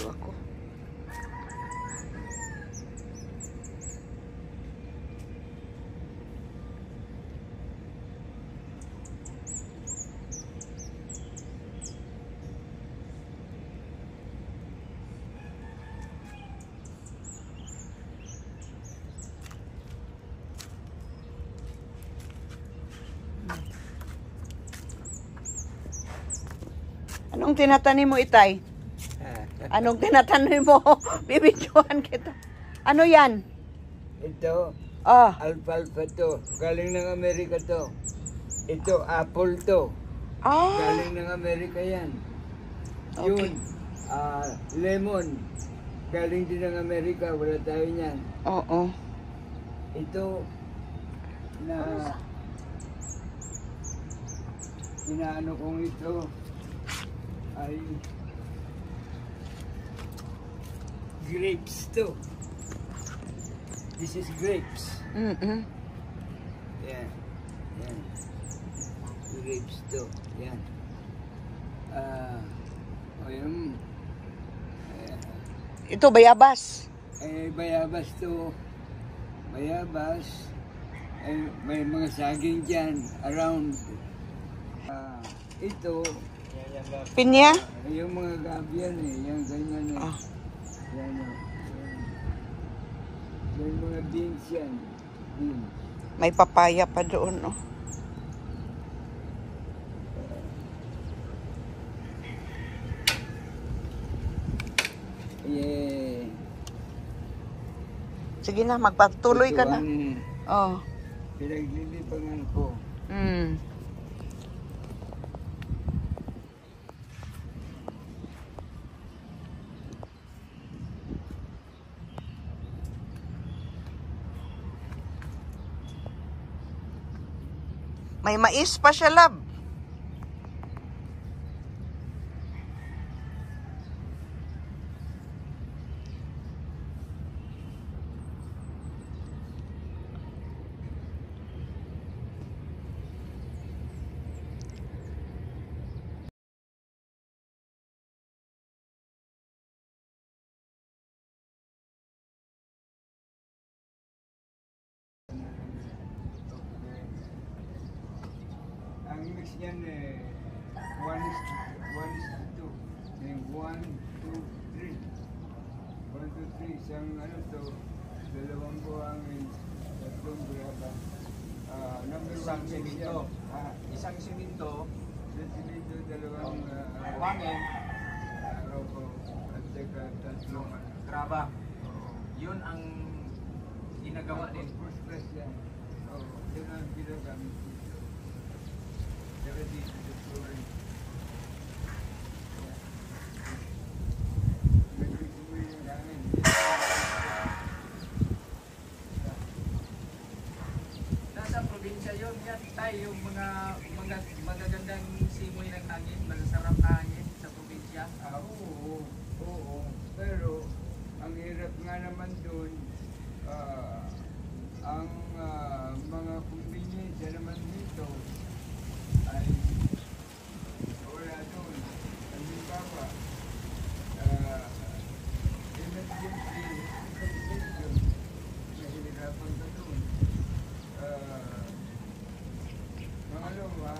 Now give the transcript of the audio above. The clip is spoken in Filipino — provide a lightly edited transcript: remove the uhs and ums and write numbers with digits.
video ako. Anong tinatanim mo, Itay? Anong tinatanim mo? Bibidyohan kita. Ano yan? Ito, Ah, alfalfa to. Galing ng Amerika to. Ito, apple to. ah, Galing ng Amerika yan. Okay. Yun, lemon. Galing din ng Amerika. Wala tayo niyan. oo. Ito, na inaano kong ito ay grapes to. This is grapes. Mm-mm. Yan. Yan. Grapes to. Yan. O yung Ito, bayabas. bayabas to. Bayabas. May mga saging dyan around. Ito, Pinya? yung mga gabi yan eh. Yung ganyan eh. Ah. Yan o. May mga beans yan. Beans. May papaya pa doon, oh. Yeah. Sige na, magpatuloy ka na. Ito ang Oh. pinaglilipangan ko. Mm. May mais pa siya, lab. Ang mix niyan eh, 1:2. May 1, 2, 3. 1, 2, 3. Isang ano to, dalawang buhangin, tatlong graba. Number Isang 1 mix simento. yan. Isang siminto, Isang simento, dalawang buhangin, robo, at saka tatlong graba. Yun ang ginagawa din. First class yan. Yun ang ginagamit dito. Saka dito, dito rin. Nasa probinsya yun, yan tayo yung mga magagandang simoy ng hangin, masasarap na hangin sa probinsya. Oo, oo. Pero, ang hirap nga naman doon, ang mga kumbinensya naman dito ay wala doon. Halimbawa, emergency compensation, nahihirapan ka doon. Pangalawa,